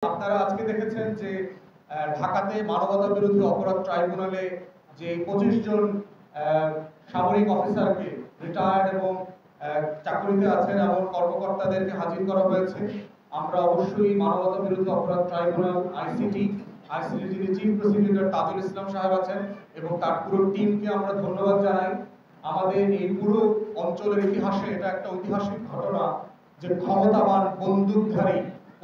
আপনারা আজকে দেখেছেন যে ঢাকাতে মানবতা বিরোধী অপরাধ ট্রাইব্যুনালে যে 25 জন সামরিক অফিসারকে রিটায়ার্ড এবং চাকরিতে আছেন এমন কর্মকর্তাদেরকে হাজির করা হয়েছে। আমরা অবশ্যই মানবতা বিরোধী অপরাধ ট্রাইব্যুনাল আইসিটি যিনি চিফ প্রসিকিউটর তাজুল ইসলাম সাহেব আছেন এবং তার পুরো টিমকে আমরা ধন্যবাদ জানাই। আমাদের এই পুরো অঞ্চলের ইতিহাসে এটা একটা ঐতিহাসিক ঘটনা যে ক্ষমতাবান বন্দুকধারী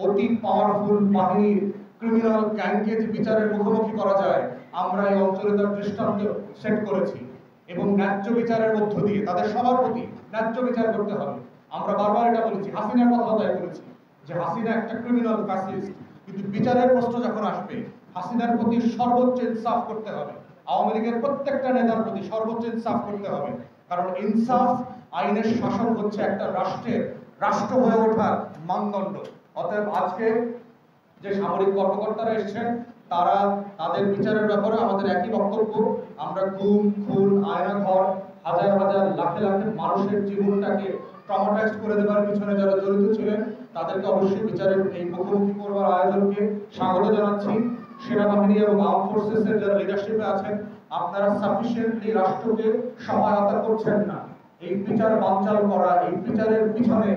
অতি পাওয়ারফুল বাহিনীর ক্রিমিনাল গ্যাংকে যে বিচারের মুখোমুখি করা যায়, আমরা এই অঞ্চলে তার দৃষ্টান্ত সেট করেছি এবং ন্যায্য বিচারের মধ্য দিয়ে তাদের সবার প্রতি ন্যায্য বিচার করতে হবে। আমরা বারবার এটা বলেছি, হাসিনার কথা তাই বলেছি যে হাসিনা একটা ক্রিমিনাল ফ্যাসিস্ট, কিন্তু বিচারের প্রশ্ন যখন আসবে হাসিনার প্রতি সর্বোচ্চ ইনসাফ করতে হবে। আওয়ামী লীগের প্রত্যেকটা নেতার প্রতি সর্বোচ্চ ইনসাফ করতে হবে, কারণ ইনসাফ আইনের শাসন হচ্ছে একটা রাষ্ট্রের রাষ্ট্র হয়ে ওঠার মানদণ্ড। অতএব আজকে যে সামরিক কর্মকর্তারা এসেছেন তারা তাদের বিচারের ব্যাপারে আমাদের একই বক্তব্য। আমরা গুম, খুন, আয়নাঘর, হাজার হাজার লাখে লাখে মানুষের জীবনটাকে ট্রমাটাইজ করে দেওয়ার পিছনে যারা জড়িত ছিলেন তাদেরকে অবশ্যই বিচারের এই মুখোমুখি করবার আয়োজনকে স্বাগত জানাচ্ছি। সেনাবাহিনী এবং আর্ম ফোর্সেসের যারা লিডারশিপে আছেন আপনারা সাফিসিয়েন্টলি রাষ্ট্রকে সহায়তা করছেন না। এই বিচার বানচাল করা, এই বিচারের পিছনে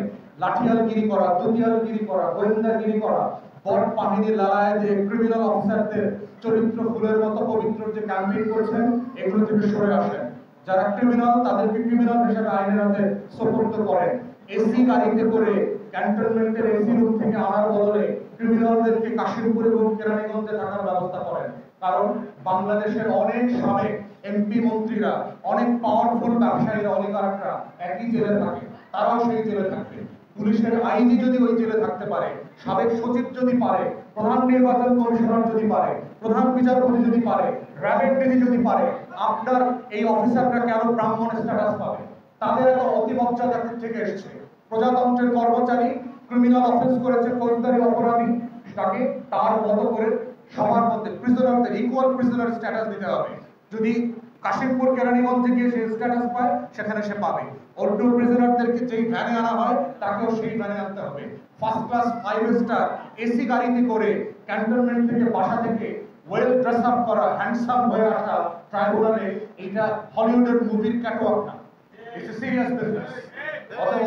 লাঠিয়ালগিরি করা, দুটিয়ালগিরি করা, গোয়েন্দাগিরি করা, বড় বাহিনীর লড়াইয়ে যে ক্রিমিনাল অফিসারদের চরিত্র ফুলের মতো পবিত্র যে ক্যাম্পেইন করছেন এগুলো থেকে সরে আসেন। যারা ক্রিমিনাল তাদেরকে ক্রিমিনাল হিসেবে আইনের হাতে সোপর্দ করেন। এসি গাড়িতে করে ক্যান্টনমেন্টের এসি রুম থেকে আনার বদলে ক্রিমিনালদেরকে কাশিমপুর এবং কেরানীগঞ্জে থাকার ব্যবস্থা করেন। কারণ বাংলাদেশের অনেক সাবেক এমপি মন্ত্রীরা, অনেক পাওয়ারফুল ব্যবসায়ীরা, অলিগার্করা একই জেলে থাকে, তারাও সেই জেলে থাকবে। পুলিশের আইজি যদি ওই জেলে থাকতে পারে, সাবেক সচিব যদি পারে, প্রধান নির্বাচন কমিশনার যদি পারে, প্রধান বিচারপতি যদি পারে, র্যাবের ডিজি যদি পারে, আপনার এই অফিসাররা কেন ব্রাহ্মণ স্ট্যাটাস পাবে? তাদের এত অতিমর্যাদা থেকে এসেছে। প্রজাতন্ত্রের কর্মচারী ক্রিমিনাল অফেন্স করেছে, ফৌজদারি অপরাধী, তাকে তার মতো করে সবার মধ্যে প্রিজনারদের ইকুয়াল প্রিজনার স্ট্যাটাস দিতে হবে। যদি কাশিমপুর কেরানীগঞ্জে গিয়ে সে স্ট্যাটাস পায় সেখানে সে পাবে। অন্য প্রিজনারদেরকে যেই ভ্যানে আনা হয় তাকেও সেই ভ্যানে আনতে হবে। ফার্স্ট ক্লাস 5 স্টার এসি গাড়িতে করে ক্যান্টনমেন্ট থেকে, বাসা থেকে ওয়েল ড্রেস আপ করা, হ্যান্ডসাম হয়ে আসা ট্রাইব্যুনালে, এটা হলিউডের মুভির ক্যাটওয়াক না, ইটস এ সিরিয়াস বিজনেস।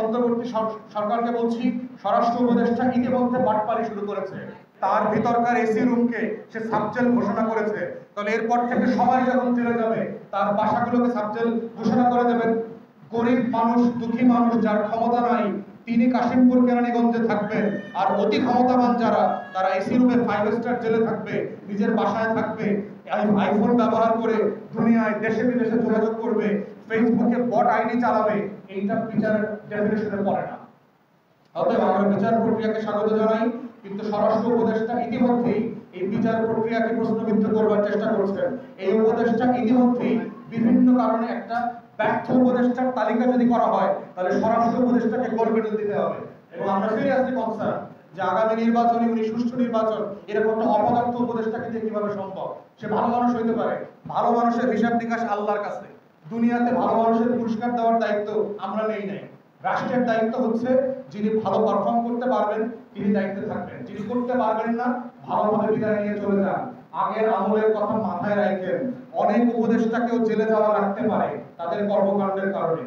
অন্তর্বর্তী সরকারকে বলছি, স্বরাষ্ট্র উপদেষ্টা ইতিমধ্যে বাটপারি শুরু করেছে। তার ভিতরকার এসি রুমকে সে সাবজেল ঘোষণা করেছে। তাহলে এরপর থেকে সবাই যখন জেলে যাবে তার বাসাগুলোকে সাবজেল ঘোষণা করে দেবেন। গরিব মানুষ, দুঃখী মানুষ যার ক্ষমতা নাই তিনি কাশিমপুর কেরানীগঞ্জে থাকবেন, আর অতি ক্ষমতাবান যারা তারা এসি রুমে 5 স্টার জেলে থাকবে, নিজের বাসায় থাকবে, আইফোন ব্যবহার করে দুনিয়ায় দেশে বিদেশে যোগাযোগ করবে, ফেসবুকে বট আইডি চালাবে। এইটা বিচারের ডেফিনেশনে পড়ে না। অতএব আমরা বিচার প্রক্রিয়াকে স্বাগত জানাই, কিন্তু স্বরাষ্ট্র উপদেষ্টা ইতিমধ্যেই এই বিচার প্রক্রিয়াকে প্রশ্নবিদ্ধ করবার চেষ্টা করছেন। এই উপদেষ্টা ইতিমধ্যেই বিভিন্ন কারণে একটা ব্যর্থ উপদেষ্টার তালিকা যদি করা হয় তাহলে স্বরাষ্ট্র উপদেষ্টাকে গোলমেডেল দিতে হবে। এবং আমরা সিরিয়াসলি কনসার্ন যে আগামী নির্বাচনে উনি সুষ্ঠু নির্বাচন, এরকম একটা অপদার্থ উপদেষ্টাকে দিয়ে কিভাবে সম্ভব? সে ভালো মানুষ হইতে পারে, ভালো মানুষের হিসাব নিকাশ আল্লাহর কাছে। দুনিয়াতে ভালো মানুষের পুরস্কার দেওয়ার দায়িত্ব আমরা নেই নাই। রাষ্ট্রের দায়িত্ব হচ্ছে যিনি ভালো পারফর্ম করতে পারবেন তিনি দায়িত্বে থাকবেন, যিনি করতে পারবেন না ভালোভাবে বিদায় নিয়ে চলে যান। আগের আমলের কথা মাথায় রাখেন, অনেক উপদেষ্টাকেও জেলে যাওয়া লাগতে পারে তাদের কর্মকাণ্ডের কারণে।